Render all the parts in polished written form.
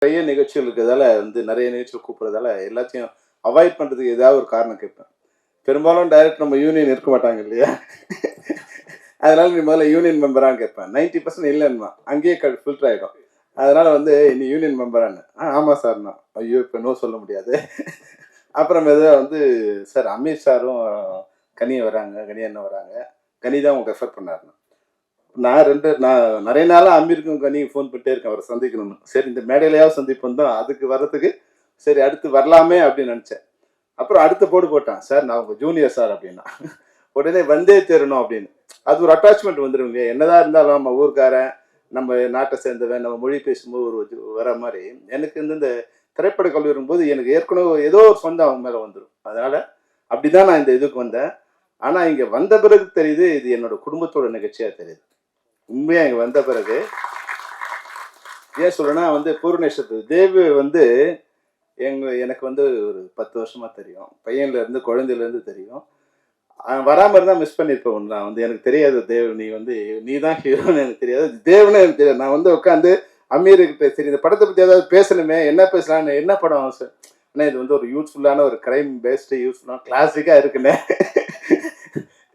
நிறைய நிகழ்ச்சிகள் இருக்கிறதால நிறைய நிகழ்ச்சிகள் கூப்பிட்றதால எல்லாத்தையும் அவாய்ட் பண்ணுறதுக்கு ஏதாவது ஒரு காரணம் கேட்பேன். பெரும்பாலும் டைரக்ட் நம்ம யூனியன் இருக்க மாட்டாங்க இல்லையா? அதனால நீ முதல்ல யூனியன் மெம்பரான்னு கேட்பேன். 90% இல்லைன்னா அங்கேயே ஃபில்டர் ஆகிடும். அதனால நீ யூனியன் மெம்பரான்னு, ஆமாம் சார்ண்ணா. ஐயோ இப்போ நோ சொல்ல முடியாது. அப்புறம் மெதுவாக சார் அமீர் சாரும் கனியை வராங்க, கனி அண்ணன் வராங்க, கனி தான் அவங்க ரெஃபர் பண்ணாருண்ணா. நான் நிறைய நாளாக அமீருக்கும் கனிக்கு ஃபோன் பண்ணிட்டே இருக்கேன் அவரை சந்திக்கணும்னு. சரி இந்த மேடையிலையாவது சந்திப்போம் தான், அதுக்கு வர்றதுக்கு சரி அடுத்து வரலாமே அப்படின்னு நினச்சேன். அப்புறம் அடுத்த போட்டான், சார் நான் உங்கள் ஜூனியர் சார் அப்படின்னா. உடனே வந்தே தேரணும் அப்படின்னு. அது ஒரு அட்டாச்மெண்ட் வந்துடும் இல்லையா? என்னதான் இருந்தாலும் நம்ம ஊருக்காரன், நம்ம நாட்டை சேர்ந்தவன், நம்ம மொழி பேசும்போது ஒரு வர மாதிரி எனக்கு இந்த திரைப்பட கல்வி வரும்போது எனக்கு ஏற்கனவே ஏதோ ஒரு சொந்தம் அவங்க மேலே வந்துடும். அதனால அப்படிதான் நான் இந்த இதுக்கு வந்தேன். ஆனால் இங்கே வந்த பிறகு தெரியுது இது என்னோட குடும்பத்தோட நிகழ்ச்சியாக தெரியுது. உண்மையாக இங்கே வந்த பிறகு ஏன் சொல்றேன்னா பூர்ணேஸ்வர் தேவ் எனக்கு ஒரு 10 வருஷமா தெரியும். பையன்லேருந்து குழந்தையிலேருந்து தெரியும். வராமல் இருந்தால் மிஸ் பண்ணியிருப்பேன். நான் எனக்கு தெரியாது தேவ், நீ தான் ஹீரோன்னு எனக்கு தெரியாது, தேவ்னு எனக்கு தெரியாது. நான் உட்காந்து அமீர்கிட்ட சரி இந்த படத்தை பற்றி ஏதாவது பேசணுமே, என்ன பேசலான்னு, என்ன படம் சார் ஆனால் இது ஒரு யூஸ்ஃபுல்லான ஒரு கிரைம் பேஸ்டு யூஸ்ஃபுல்லான கிளாசிக்காக இருக்குண்ணே.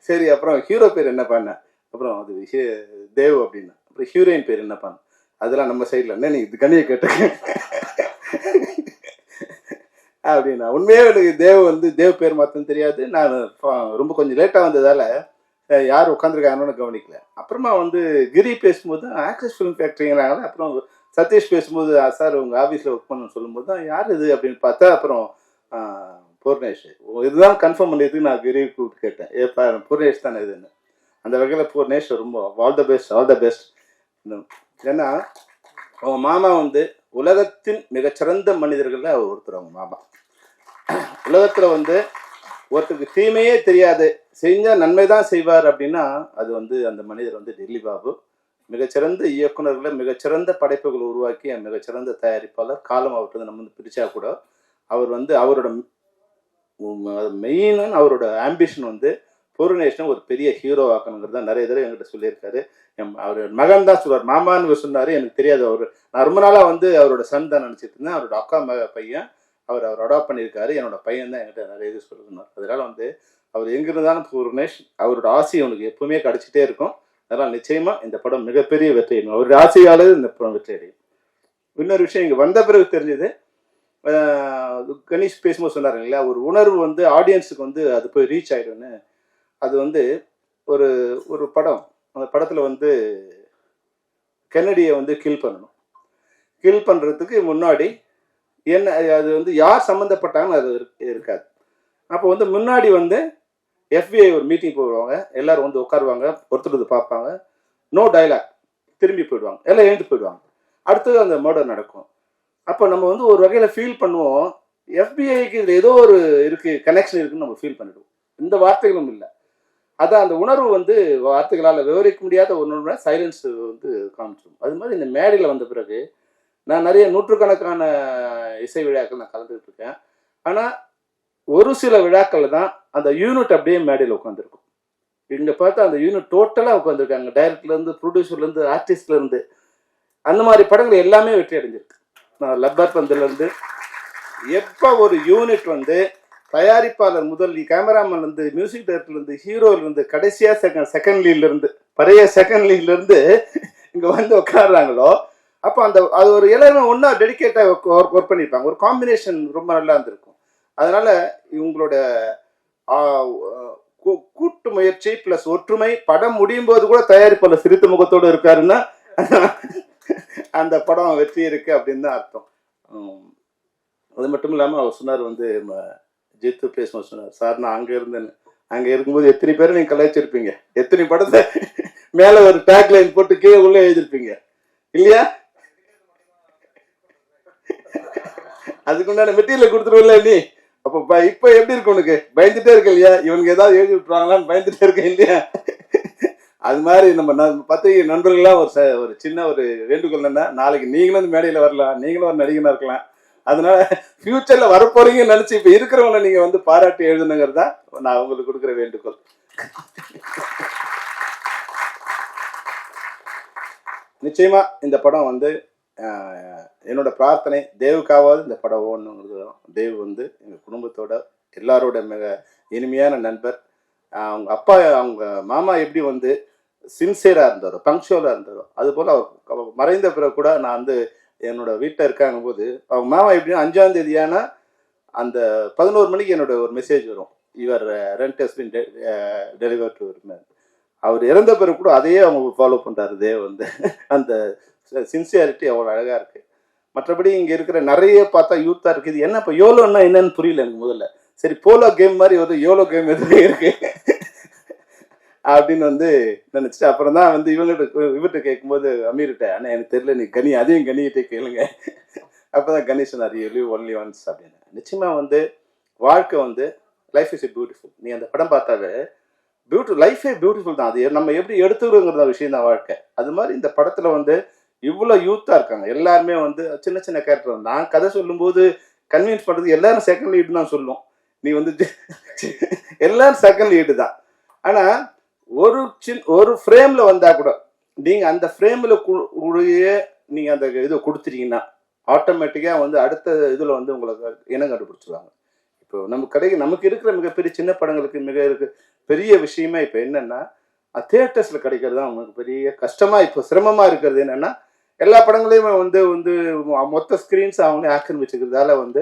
சரி அப்புறம் ஹீரோ பேர் என்ன பண்ண, அப்புறம் அது தேவ் அப்படின்னா, அப்புறம் ஹீரோயின் பேர் என்ன பண்ண, அதெல்லாம் நம்ம சைடில் என்ன நீ இது கனியை கேட்டு அப்படின்னா. உண்மையாக எனக்கு தேவ் பேர் மாத்தம் தெரியாது. நான் ரொம்ப கொஞ்சம் லேட்டாக வந்ததால யார் உட்காந்துருக்காங்கன்னு கவனிக்கல. அப்புறமா கிரி பேசும்போது ஆக்சஸ் ஃபிலிம் ஃபேக்ட்ரிங்கிறாங்க. அப்புறம் சதீஷ் பேசும்போது சார் உங்கள் ஆஃபீஸில் ஒர்க் பண்ணணும்னு சொல்லும்போது தான் யார் இது அப்படின்னு பார்த்தா அப்புறம் பூர்ணேஷ். இதுதான் கன்ஃபார்ம் பண்ணியதுக்கு நான் கிரி கூப்பிட்டு கேட்டேன், ஏப்பா பூர்ணேஷ் தானே இதுன்னு. அந்த வகையில் பூர்ணேஷ் ரொம்ப ஆல் த பெஸ்ட். ஏன்னா அவங்க மாமா உலகத்தின் மிகச்சிறந்த மனிதர்களில் அவர் ஒருத்தர். அவங்க மாமா உலகத்தில் ஒருத்தருக்கு தீமையே தெரியாது, செஞ்சால் நன்மை தான் செய்வார் அப்படின்னா அது அந்த மனிதர் டெல்லி பாபு. மிகச்சிறந்த இயக்குநர்களை, மிகச்சிறந்த படைப்புகளை உருவாக்கி மிகச்சிறந்த தயாரிப்பாளர். காலம் அவர்கிட்ட நம்ம பிரிச்சா கூட அவர் அவரோட மெயினான அவரோட ஆம்பிஷன் பூர்ணேஷனை ஒரு பெரிய ஹீரோ ஆக்கணுங்கிறது தான் நிறைய தடவை என்கிட்ட சொல்லியிருக்காரு. அவர் மகன் தான் சொல்லுவார், மாமான்னு சொன்னார். எனக்கு தெரியாது, நான் ரொம்ப நாளாக அவரோட சன் தான் நினச்சிட்டு இருந்தேன். அவரோட அக்கா பையன் அவர் அடாப்ட் பண்ணியிருக்காரு. என்னோட பையன் தான் என்கிட்ட நிறைய இது சொல்லுனார். அதனால அவர் எங்கிருந்தாலும் பூர்ணேஷ் அவரோட ஆசை அவனுக்கு எப்பவுமே கிடைச்சிட்டே இருக்கும். அதனால் நிச்சயமா இந்த படம் மிகப்பெரிய வெற்றி அடையும். அவருடைய ஆசையால இந்த படம் வெற்றி அடையும். இன்னொரு விஷயம் இங்கே வந்த பிறகு தெரிஞ்சது, கணேஷ் பேசும்போது சொன்னார் இல்லையா, ஒரு உணர்வு ஆடியன்ஸுக்கு அது போய் ரீச் ஆயிடும்னு. அது ஒரு ஒரு படம், அந்த படத்தில் கென்னடியை கில் பண்ணணும். கில் பண்ணுறதுக்கு முன்னாடி என்ன அது யார் சம்மந்தப்பட்டாங்கன்னு அது இருக்காது. அப்போ முன்னாடி FBI ஒரு மீட்டிங் போடுவாங்க, எல்லாரும் உட்காருவாங்க, ஒருத்தர் பார்ப்பாங்க, நோ டைலாக், திரும்பி போயிடுவாங்க, எல்லாம் எழுந்து போயிடுவாங்க. அடுத்தது அந்த மர்டர் நடக்கும். அப்போ நம்ம ஒரு வகையில் ஃபீல் பண்ணுவோம், FBIக்கு இதில் ஏதோ ஒரு இருக்குது, கனெக்ஷன் இருக்குன்னு நம்ம ஃபீல் பண்ணிடுவோம். இந்த வார்த்தைகளும் இல்லை. அதான் அந்த உணர்வு வார்த்தைகளால் விவரிக்க முடியாத ஒன்று சைலன்ஸ் காமிச்சிடும். அது மாதிரி இந்த மேடையில் வந்த பிறகு நான் நிறைய நூற்றுக்கணக்கான இசை விழாக்கள் நான் கலந்துக்கிட்டு இருக்கேன். ஆனால் ஒரு சில விழாக்கள் தான் அந்த யூனிட் அப்படியே மேடையில் உட்காந்துருக்கும். இங்கே பார்த்தா அந்த யூனிட் டோட்டலாக உட்காந்துருக்காங்க, டைரக்டர்லேருந்து, ப்ரொடியூசர்லேருந்து, ஆர்டிஸ்ட்லேருந்து. அந்த மாதிரி படங்கள் எல்லாமே வெற்றி அடைஞ்சிருக்கு. நான் லப்பர் பந்துலேருந்து எப்போ ஒரு யூனிட் தயாரிப்பாளர் முதல் கேமராமேன்லேருந்து, மியூசிக் டைரக்டர்லேருந்து, ஹீரோலேருந்து, கடைசியாக செகண்ட் லீட்லேருந்து, பழைய செகண்ட் லீட்லேருந்து இங்கே உட்காடுறாங்களோ, அப்போ அது ஒரு எல்லாருமே ஒன்றா டெடிக்கேட்டாக ஒர்க் பண்ணியிருப்பாங்க. ஒரு காம்பினேஷன் ரொம்ப நல்லா இருந்திருக்கும். அதனால இவங்களோட கூட்டு முயற்சி பிளஸ் ஒற்றுமை, படம் முடியும் போது கூட தயாரிப்பாளர் சிரித்த முகத்தோடு இருக்காருன்னா அந்த படம் வெற்றி இருக்கு அப்படின்னு தான் அர்த்தம். அது மட்டும் இல்லாமல் அவர் சொன்னார், ஜித்து பேசும்போது சொன்னார், சார் நான் அங்கே இருந்தேன்னு. அங்கே இருக்கும்போது எத்தனை பேரை நீங்கள் கலாய்ச்சிருப்பீங்க, எத்தனை படத்தை மேலே ஒரு டேக்லைன் போட்டு கீழே உள்ளே எழுதிருப்பீங்க இல்லையா? அதுக்குண்டான மெட்டீரியல் கொடுத்துருவில்ல நீ. அப்போ இப்போ எப்படி இருக்கு உனக்கு? பயந்துட்டே இருக்க இல்லையா, இவனுக்கு ஏதாவது எழுதி விட்டுருவாங்களான்னு பயந்துட்டே இருக்கேன் இல்லையா? அது மாதிரி நம்ம பத்திரிகை நண்பர்கள்லாம் ஒரு சின்ன ஒரு வேண்டுகோள் என்னன்னா, நாளைக்கு நீங்களும் இந்த மேடையில் வரலாம், நீங்களும் ஒரு நடிகனாக இருக்கலாம். அதனால ஃபியூச்சர்ல வரப்போறீங்கன்னு நினைச்சு இப்ப இருக்கிறவங்களை நீங்க பாராட்டி எழுதுனுங்கிறதா நான் உங்களுக்கு கொடுக்குற வேண்டுகோள். நிச்சயமா இந்த படம் என்னோட பிரார்த்தனை தேவுக்காவது இந்த படம் ஓடணுங்கிறது தான். தேவ் வந்து எங்கள் குடும்பத்தோட எல்லாரோட மிக இனிமையான நண்பர். அவங்க அப்பா அவங்க மாமா எப்படி வந்து சின்சியராக இருந்தாரோ பங்க்சுவலாக இருந்தாரோ அதுபோல் அவர் மறைந்த பிறகு கூட நான் வந்து என்னோட வீட்டில் இருக்காங்க போது அவங்க மாமா எப்படின்னா 5ஆம் தேதியான அந்த 11 மணிக்கு என்னோட ஒரு மெசேஜ் வரும், இவர் rent has been delivered. அவர் இறந்த பிறகு கூட அதையே அவங்க ஃபாலோ பண்ணுறாரு தேவ் வந்து. அந்த சின்சியாரிட்டி அவ்வளோ அழகாக இருக்குது. மற்றபடி இங்கே இருக்கிற நிறைய பார்த்தா யூத்தாக இருக்குது. என்ன இப்போ யோலோன்னா என்னன்னு புரியல எனக்கு முதல்ல. சரி போலோ கேம் மாதிரி ஒரு யோலோ கேம் எதுவுமே இருக்கு அப்படின்னு வந்து நினச்சிட்டு அப்புறம் தான் வந்து இவர்கிட்ட கேட்கும்போது அமீர்கிட்ட, ஆனால் எனக்கு தெரியல, நீ கனி அதையும் கனிகிட்டே கேளுங்க. அப்போ தான் கணேஷ் சொன்னார், யூ லிவ் ஒன்லி ஒன்ஸ் அப்படின்னு. நிச்சயமாக வந்து வாழ்க்கை வந்து லைஃப் இஸ் பியூட்டிஃபுல். நீ அந்த படம் பார்த்தாவே லைஃபே பியூட்டிஃபுல் தான். அது நம்ம எப்படி எடுத்துக்கிறோங்கிற விஷயம் தான் வாழ்க்கை. அது மாதிரி இந்த படத்தில் வந்து இவ்வளோ யூத்தாக இருக்காங்க. எல்லாருமே வந்து சின்ன சின்ன கேரக்டர். நான் கதை சொல்லும்போது கன்வின்ஸ் பண்ணுறது எல்லாரும் செகண்ட் லீடு தான் சொல்லுவோம். நீ வந்து எல்லாரும் செகண்ட் லீடு தான். ஆனால் ஒரு ஃப்ரேமில் வந்தால் கூட நீங்கள் அந்த ஃப்ரேமில் நீங்கள் அந்த இதை கொடுத்துட்டீங்கன்னா ஆட்டோமேட்டிக்காக வந்து அடுத்த இதில் வந்து உங்களுக்கு இனம் கண்டுபிடிச்சிடுவாங்க. இப்போ நமக்கு இருக்கிற மிகப்பெரிய சின்ன படங்களுக்கு பெரிய விஷயமே இப்போ என்னென்னா தியேட்டர்ஸில் கிடைக்கிறது தான் உங்களுக்கு பெரிய கஷ்டமாக இப்போ சிரமமாக இருக்கிறது. என்னென்னா எல்லா படங்களையுமே வந்து மொத்த ஸ்க்ரீன்ஸ் அவங்களே ஆக்கிரமிச்சுக்கிறதால வந்து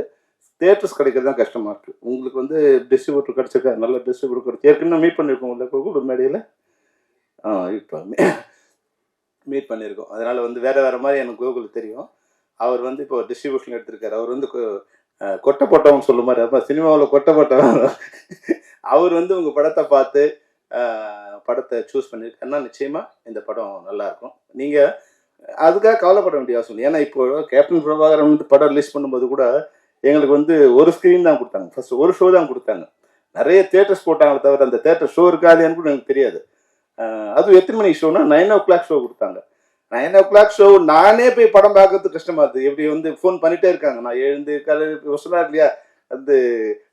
தியேட்டர்ஸ் கிடைக்கிறது தான் கஷ்டமாக இருக்குது. உங்களுக்கு வந்து டிஸ்ட்ரிபியூட்டர் கிடச்சிருக்காரு, நல்ல டிஸ்ட்ரிபியூட்டர் கிடச்சி ஏற்கனவே மீட் பண்ணியிருக்கோம் இல்லை ஒரு மேடையில் இப்போ மீட் பண்ணியிருக்கோம். அதனால் வந்து வேறு மாதிரி எனக்கு கோகுல் தெரியும். அவர் வந்து இப்போ டிஸ்ட்ரிபியூஷன் எடுத்திருக்காரு. அவர் வந்து கொட்டை போட்டவன் சொல்லும் மாதிரி அப்போ சினிமாவில் கொட்டை போட்டவன் அவர் வந்து உங்கள் படத்தை பார்த்து படத்தை சூஸ் பண்ணியிருக்காருன்னா நிச்சயமாக இந்த படம் நல்லாயிருக்கும். நீங்கள் அதுக்காக கவலைப்பட வேண்டிய அவசியம் இல்லை. ஏன்னா இப்போ கேப்டன் பிரபாகரன் வந்து படம் ரிலீஸ் பண்ணும்போது கூட எங்களுக்கு வந்து ஒரு ஸ்க்ரீன் தான் கொடுத்தாங்க. ஃபர்ஸ்ட் ஒரு ஷோ தான் கொடுத்தாங்க. நிறைய தியேட்டர்ஸ் போட்டாங்க தவிர அந்த தியேட்டர் ஷோ இருக்காதுன்னு கூட எனக்கு தெரியாது. அதுவும் எத்தனை மணிக்கு ஷோனா 9 o'clock ஷோ கொடுத்தாங்க. 9 o'clock ஷோ நானே போய் படம் பார்க்கறதுக்கு கஷ்டமா இருக்குது. எப்படி வந்து ஃபோன் பண்ணிட்டே இருக்காங்க. நான் எழுந்து சொன்னார் இல்லையா அது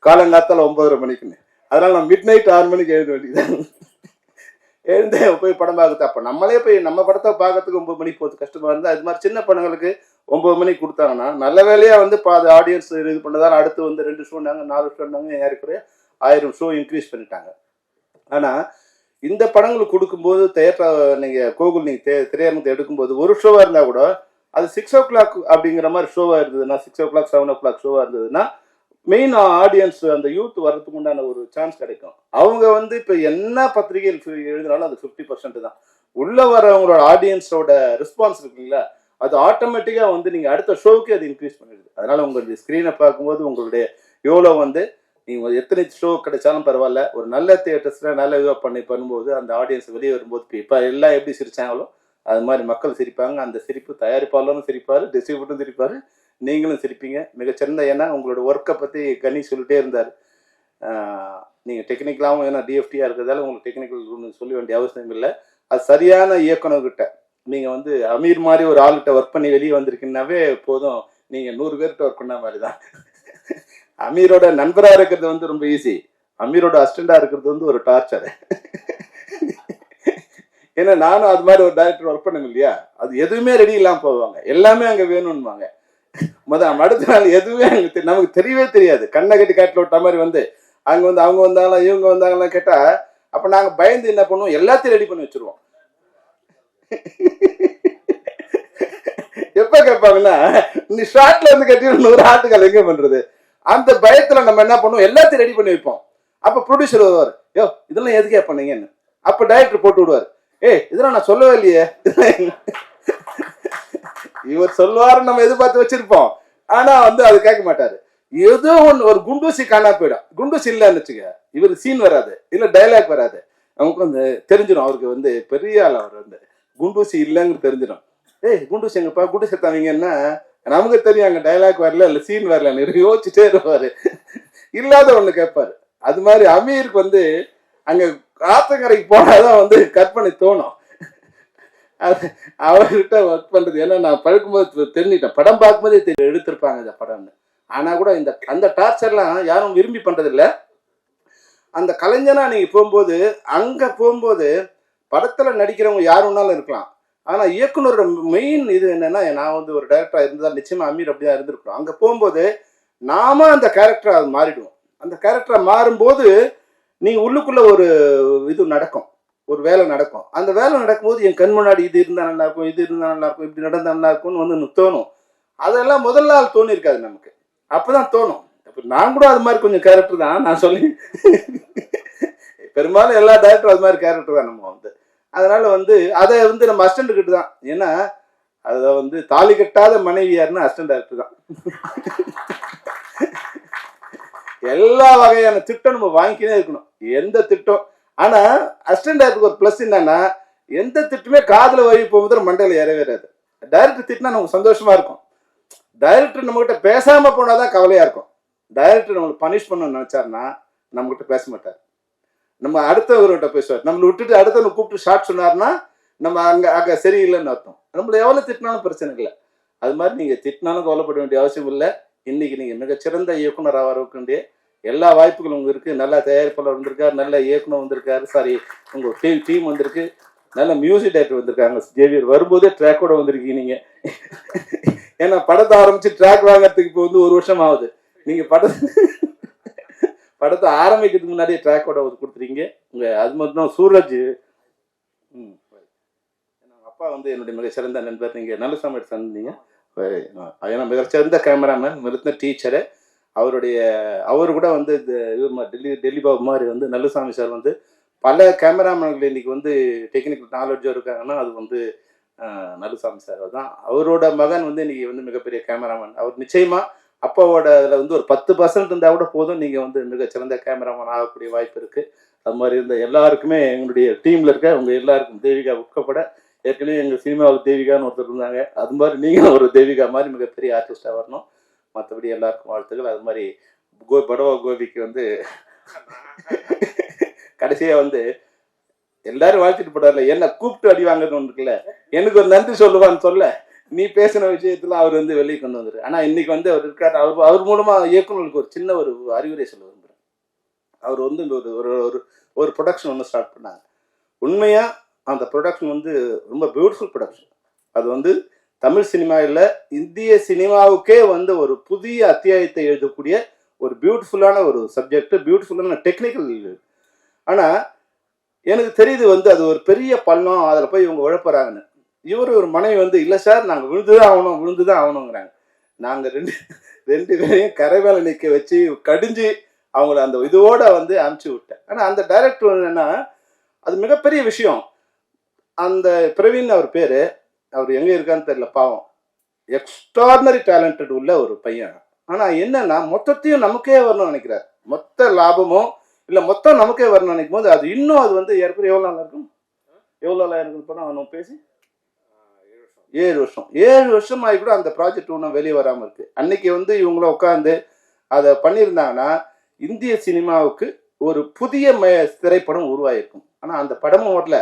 காலங்காத்தால 9:30 மணிக்குன்னு. அதனால நான் மிட் நைட் 6 மணிக்கு எழுத வேண்டியதான். எழுந்து போய் படம் பார்க்குறது. அப்போ நம்மளே போய் நம்ம படத்தை பார்க்கறதுக்கு 9 மணிக்கு போகிறது கஷ்டமா இருந்தால் அது மாதிரி சின்ன படங்களுக்கு 9 மணிக்கு கொடுத்தாங்கன்னா நல்ல வேலையா வந்து பாதி ஆடியன்ஸ் இது பண்ணதால் அடுத்து வந்து 2 ஷோனாங்க 4 ஷோனாங்க ஏறக்குறைய 1000 ஷோ இன்க்ரீஸ் பண்ணிட்டாங்க. ஆனால் இந்த படங்களுக்கு கொடுக்கும்போது நீங்கள் கோகுல் நீங்கள் திரையரங்கத்தை எடுக்கும்போது ஒரு ஷோவாக இருந்தால் கூட அது 6 o'clock அப்படிங்கிற மாதிரி ஷோவாக இருந்ததுன்னா 6 o'clock 7 o'clock ஷோவாக இருந்ததுன்னா மெயின் ஆடியன்ஸ் அந்த யூத் வர்றதுக்கு உண்டான ஒரு சான்ஸ் கிடைக்கும். அவங்க வந்து இப்போ என்ன பத்திரிகைகள் எழுதினாலும் அது 50% தான். உள்ள வரவங்களோட ஆடியன்ஸோட ரெஸ்பான்ஸ் இருக்குங்களா அது ஆட்டோமேட்டிக்காக வந்து நீங்கள் அடுத்த ஷோவுக்கு அது இன்க்ரீஸ் பண்ணிடுது. அதனால உங்களுடைய ஸ்க்ரீனை பார்க்கும்போது உங்களுடைய எவ்வளோ வந்து நீங்கள் எத்தனை ஷோ கிடைச்சாலும் பரவாயில்ல, ஒரு நல்ல தியேட்டர்ஸில் நல்ல இதாக பண்ணும்போது அந்த ஆடியன்ஸ் வெளியே வரும்போது இப்போ எல்லாம் எப்படி சிரிச்சாங்களோ அது மாதிரி மக்கள் சிரிப்பாங்க. அந்த சிரிப்பு தயாரிப்பாளரும் சிரிப்பார், டிஸ்ட்ரிபியூட்டரும் சிரிப்பார், நீங்களும் சிரிப்பீங்க. மிகச்சிறந்த ஏன்னா உங்களோட ஒர்க்கை பற்றி கனி சொல்லிட்டே இருந்தார். நீங்கள் டெக்னிக்கலாகவும் ஏன்னா டிஎஃப்டியாக இருக்கிறதால உங்களுக்கு டெக்னிக்கல் சொல்ல வேண்டிய அவசியம் இல்லை. அது சரியான இயக்குனர்கிட்ட நீங்கள் வந்து அமீர் மாதிரி ஒரு ஆள்கிட்ட ஒர்க் பண்ணி வெளியே வந்திருக்கீங்கன்னாவே போதும். நீங்கள் 100 பேர்கிட்ட ஒர்க் பண்ண மாதிரி தான். அமீரோட நண்பராக இருக்கிறது வந்து ரொம்ப ஈஸி, அமீரோட அசிஸ்டண்டாக இருக்கிறது வந்து ஒரு டார்ச்சர். ஏன்னா நானும் அது மாதிரி ஒரு டைரக்டர் ஒர்க் பண்ணுங்க இல்லையா, அது எதுவுமே ரெடி இல்லாமல் போவாங்க, எல்லாமே அங்கே வேணும்னுவாங்க. அடுத்த நாள் எதுவுமே நமக்கு தெரியவே தெரியாது. கண்ணை கட்டி காட்டில் விட்ட மாதிரி வந்து அங்கே வந்து அவங்க வந்தாங்களா இவங்க வந்தாங்களாம் கேட்டால் அப்போ நாங்கள் பயந்து என்ன பண்ணுவோம், எல்லாத்தையும் ரெடி பண்ணி வச்சிருவோம். எப்ப கேட்பாங்கன்னா நீ ஷார்ட்ல இருந்து கட்டி 100 ஆட்டுகள் எங்க பண்றது, அந்த பயத்துல நம்ம என்ன பண்ணுவோம் எல்லாத்தையும் ரெடி பண்ணி வைப்போம். அப்ப ப்ரொடியூசர் வருவார், யோ இதெல்லாம் எதுக்கே பண்ணீங்கன்னு. அப்ப டைரக்டர் போட்டு விடுவார், ஏய் இதெல்லாம் நான் சொல்லவே இல்லையே. இவர் சொல்லுவாரு நம்ம எதிர்பார்த்து வச்சிருப்போம். ஆனா வந்து அது கேட்க மாட்டாரு. ஏதோ ஒன்று ஒரு குண்டூசி காணா போயிடும். குண்டூசி இல்லைன்னு வச்சுக்க இவருக்கு சீன் வராது, இல்ல டைலாக் வராது. நமக்கு வந்து தெரிஞ்சிடும் அவருக்கு வந்து பெரிய ஆள், அவர் வந்து குண்டூசி இல்லைன்னு தெரிஞ்சிடும். ஏய் குண்டூசி எங்கப்பா குண்டூசி எடுத்தாங்கன்னா நமக்கு தெரியும் அங்க டைலாக் வரல இல்ல சீன் வரலன்னு யோசிச்சுட்டே இருப்பாரு. இல்லாத ஒண்ணு கேட்பாரு. அது மாதிரி அமீருக்கு வந்து அங்க ஆத்தங்கரைக்கு போனாதான் வந்து கற்பனை தோணும். அவர்கிட்ட ஒர்க் பண்றது ஏன்னா நான் பழக்கும்போது தெரிஞ்சுட்டேன், படம் பார்க்கும்போதே எடுத்திருப்பாங்க இந்த படம்னு. ஆனா கூட அந்த டார்ச்சர்லாம் யாரும் விரும்பி பண்றது இல்லை. அந்த கலைஞனா நீங்க போகும்போது அங்க போகும்போது படத்துல நடிக்கிறவங்க யாருன்னாலும் இருக்கலாம், ஆனால் இயக்குனரோட மெயின் இது என்னன்னா, நான் வந்து ஒரு டைரக்டராக இருந்தால் நிச்சயமா அமீர் அப்படிதான் இருந்திருக்கணும். அங்கே போகும்போது நாம அந்த கேரக்டரை அது மாறிடுவோம். அந்த கேரக்டரை மாறும்போது நீங்கள் உள்ளுக்குள்ள ஒரு இது நடக்கும், ஒரு வேலை நடக்கும். அந்த வேலை நடக்கும்போது என் கண் முன்னாடி இது இருந்தால் நல்லா இருக்கும், இது இருந்தால் நல்லா இருக்கும், இப்படி நடந்தால் நல்லா இருக்கும்னு வந்து எனக்கு தோணும். அதெல்லாம் முதல் நாள் தோணி இருக்காது நமக்கு, அப்பதான் தோணும். இப்போ நான் கூட அது மாதிரி கொஞ்சம் கேரக்டர் தான் நான் சொல்லி பெரும்பாலும் எல்லா டேரக்டரும் அது மாதிரி கேரக்டர் தான் நம்ம வந்து. அதனால வந்து அதை வந்து நம்ம அசிஸ்டன்ட் கிட்ட தான், ஏன்னா அதை வந்து தாலி கட்டாத மனைவி யாருன்னா அசிஸ்டன்ட் டேரக்டர் தான். எல்லா வகையான திட்டம் நம்ம வாங்கிக்கினே இருக்கணும், எந்த திட்டம். ஆனா அசிஸ்டன்ட் டேரக்டருக்கு ஒரு பிளஸ் என்னன்னா, எந்த திட்டமே காதுல வழி போகும்போது மண்டையில ஏறவேறாது. டைரக்டர் திட்டினா நமக்கு சந்தோஷமா இருக்கும். டைரக்டர் நம்ம கிட்ட பேசாம போனாதான் கவலையா இருக்கும். டைரக்டர் நம்மளுக்கு பனிஷ் பண்ணணும்னு நினைச்சாருன்னா நம்ம கிட்ட பேச மாட்டார், நம்ம அடுத்தவர்கிட்ட பேசுவார். நம்மளை விட்டுட்டு அடுத்தவனை கூப்பிட்டு ஷார்ட் சொன்னார்னா நம்ம அங்க சரியில்லைன்னு அர்த்தம். நம்மள எவ்வளவு திட்டினாலும் பிரச்சனை இல்லை. அது மாதிரி நீங்க திட்டினாலும் கவலைப்பட வேண்டிய அவசியம் இல்லை. இன்னைக்கு நீங்க மிகச்சிறந்த இயக்குனர் ஆக வேண்டிய எல்லா வாய்ப்புகளும் உங்களுக்கு இருக்கு. நல்ல தயாரிப்பாளர் வந்திருக்காரு, நல்ல இயக்குனர் வந்திருக்காரு, சாரி உங்க டீம் வந்திருக்கு, நல்ல மியூசிக் டைரக்டர் வந்திருக்காங்க. ஜேவியர் வரும்போதே ட்ராக்கோட வந்திருக்கீங்க நீங்க. ஏன்னா படத்தை ஆரம்பிச்சு ட்ராக் வாங்கறதுக்கு இப்போ வந்து 1 வருஷம் ஆகுது. நீங்க படத்தை ஆரம்பிக்கிறதுக்கு முன்னாடியே ட்ராக்கோட கொடுத்துருக்கீங்க. உங்க அது மட்டும் சூரஜ் அப்பா வந்து என்னுடைய மிக சிறந்த நண்பர். நீங்க நல்லசாமி தந்தீங்க, ஏன்னா மிகச்சிறந்த கேமராமேன், மிருந்த டீச்சரு. அவரு கூட வந்து டெல்லி பாபு மாதிரி வந்து நல்லசாமி சார் வந்து பல கேமராமேன்கள் இன்னைக்கு வந்து டெக்னிக்கல் நாலேஜும் இருக்காங்கன்னா அது வந்து நல்லசாமி சார் தான். அவரோட மகன் வந்து இன்னைக்கு வந்து மிகப்பெரிய கேமராமேன். அவர் நிச்சயமா அப்பாவோட அதில் வந்து ஒரு 10% இருந்தால் கூட போதும், நீங்கள் வந்து மிகச்சிறந்த கேமராமேன் ஆகக்கூடிய வாய்ப்பு இருக்குது. அது மாதிரி இருந்த எல்லாருக்குமே எங்களுடைய டீமில் இருக்க உங்கள் எல்லாருக்கும், தேவிகா உட்கப்பட, ஏற்கனவே எங்கள் சினிமாவில் தேவிகான்னு ஒருத்தர் இருந்தாங்க, அது மாதிரி நீங்கள் ஒரு தேவிகா மாதிரி மிகப்பெரிய ஆர்டிஸ்டாக வரணும். மற்றபடி எல்லாருக்கும் வாழ்த்துக்கள். அது மாதிரி படவா கோபிக்கு வந்து கடைசியாக வந்து எல்லாரும் வாழ்த்துட்டு போடார்ல, என்ன கூப்பிட்டு அடி வாங்குறது ஒன்று இருக்குல்ல, எனக்கு ஒரு நன்றி சொல்லுவான்னு சொல்ல நீ பேசின விஷயத்துல அவர் வந்து வெளியே கொண்டு வந்துரு. ஆனா இன்னைக்கு வந்து அவர் இருக்காரு. அவர் மூலமா இயக்குநர்களுக்கு ஒரு சின்ன ஒரு அறிவுரை சொல்ல விரும்புறேன். அவர் வந்து ஒரு ப்ரொடக்ஷன் ஒன்று ஸ்டார்ட் பண்ணாங்க. உண்மையா அந்த ப்ரொடக்ஷன் வந்து ரொம்ப பியூட்டிஃபுல் ப்ரொடக்ஷன். அது வந்து தமிழ் சினிமாவில் இந்திய சினிமாவுக்கே வந்து ஒரு புதிய அத்தியாயத்தை எழுதக்கூடிய ஒரு பியூட்டிஃபுல்லான ஒரு சப்ஜெக்ட், பியூட்டிஃபுல்லான டெக்னிக்கல். ஆனா எனக்கு தெரியுது வந்து அது ஒரு பெரிய பள்ளம், அதில் போய் இவங்க உழப்புறாங்கன்னு. ஒரு மனைவி வந்து இல்லை சார் நாங்கள் விழுந்துதான் ஆகணுங்கிறாங்க. நாங்கள் ரெண்டு பேரையும் கரை மேலே நிற்க வச்சு கடிஞ்சு அவங்கள அந்த இதோட வந்து அனுப்பிச்சி விட்டேன். ஆனால் அந்த டைரக்டர் என்னன்னா அது மிகப்பெரிய விஷயம். அந்த பிரவீன் அவர் பேர், அவர் எங்கே இருக்கான்னு தெரியல, பாவம், எக்ஸ்ட்ராடினரி டேலண்டட் உள்ள ஒரு பையன். ஆனால் என்னன்னா மொத்தத்தையும் நமக்கே வரணும்னு நினைக்கிறார். மொத்த லாபமும் இல்லை மொத்தம் நமக்கே வரணும்னு நினைக்கும் போது அது இன்னும் அது வந்து ஏற்கனவே எவ்வளோ நாள் இருக்கும், எவ்வளோ நாள் இருக்கும் படம் அவனும் பேசி 7 வருஷம் ஆகி கூட அந்த ப்ராஜெக்ட் ஒன்றும் வெளியே வராமல் இருக்கு. அன்னைக்கு வந்து இவங்கள உட்காந்து அதை பண்ணியிருந்தாங்கன்னா இந்திய சினிமாவுக்கு ஒரு புதிய திரைப்படம் உருவாயிருக்கும். ஆனால் அந்த படமும் வரல.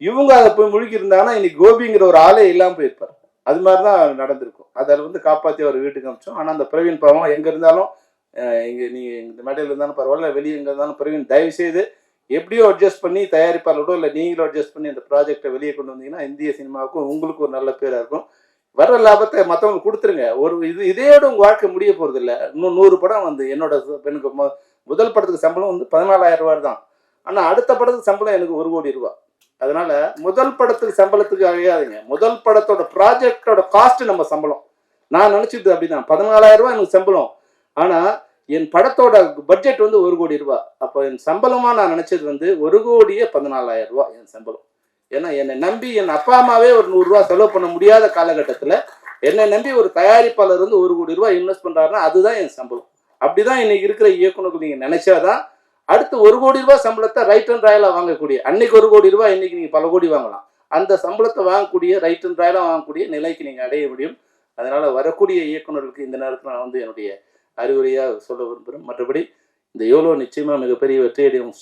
இவங்க அதை போய் முழுக்கியிருந்தாங்கன்னா இன்னைக்கு கோபிங்கிற ஒரு ஆளே இல்லாமல் போயிருப்பார். அது மாதிரி தான் நடந்திருக்கும். அதில் வந்து காப்பாற்றி அவர் வீட்டுக்கு அனுப்பிச்சோம். ஆனால் அந்த பிரவீன் பாவம் எங்கே இருந்தாலும், இங்கே நீங்கள் இந்த மேடையில் இருந்தாலும் பரவாயில்ல, வெளியே எங்கே இருந்தாலும் பிரவீன் தயவு செய்து எப்படியோ அட்ஜஸ்ட் பண்ணி தயாரிப்பாளரோட இல்லை நீங்களும் அட்ஜஸ்ட் பண்ணி அந்த ப்ராஜெக்டை வெளியே கொண்டு வந்தீங்கன்னா இந்திய சினிமாவுக்கும் உங்களுக்கு ஒரு நல்ல பேராக இருக்கும். வர்ற லாபத்தை மற்றவங்களுக்கு கொடுத்துருங்க. ஒரு இதையோட உங்கள் வாழ்க்கை முடிய போகிறது இல்லை. இன்னும் 100 படம் வந்து என்னோட எனக்கு முதல் படத்துக்கு சம்பளம் வந்து 14,000 ரூபாய் தான். ஆனால் அடுத்த படத்துக்கு சம்பளம் எனக்கு 1 கோடி ரூபாய். அதனால முதல் படத்துக்கு சம்பளத்துக்கு அழையாதீங்க. முதல் படத்தோட ப்ராஜெக்டோட காஸ்ட் நம்ம சம்பளம். நான் நினைச்சிட்டு அப்படிதான் 14,000 ரூபாய் எனக்கு சம்பளம். ஆனால் என் படத்தோட பட்ஜெட் வந்து 1 கோடி ரூபாய். அப்போ என் சம்பளமா நான் நினைச்சது வந்து 1,14,000 ரூபாய் என் சம்பளம். ஏன்னா என்னை நம்பி என் அப்பா அம்மாவே ஒரு 100 ரூபாய் செலவு பண்ண முடியாத காலகட்டத்தில் என்னை நம்பி ஒரு தயாரிப்பாளர் வந்து 1 கோடி ரூபாய் இன்வெஸ்ட் பண்றாருன்னா அதுதான் என் சம்பளம். அப்படிதான் இன்னைக்கு இருக்கிற இயக்குநர்கள் நீங்க நினைச்சாதான் அடுத்து 1 கோடி ரூபாய் சம்பளத்தை ரைட் அண்ட் ராயலா வாங்கக்கூடிய, அன்னைக்கு 1 கோடி ரூபாய் இன்னைக்கு நீங்க பல கோடி வாங்கலாம். அந்த சம்பளத்தை வாங்கக்கூடிய ரைட் அண்ட் ராயலா வாங்கக்கூடிய நிலைக்கு நீங்க அடைய முடியும். அதனால வரக்கூடிய இயக்குநர்களுக்கு இந்த நேரத்தில் நான் வந்து என்னுடைய அறிவுரையாக சொல்ல விரும்புகிறேன். மற்றபடி இந்த யோலோ நிச்சயமாக மிகப்பெரிய வெற்றியடையும்.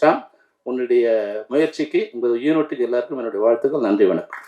உன்னுடைய முயற்சிக்கு, உங்கள் யூனிட்டுக்கு எல்லாருக்கும் என்னுடைய வாழ்த்துக்கள். நன்றி, வணக்கம்.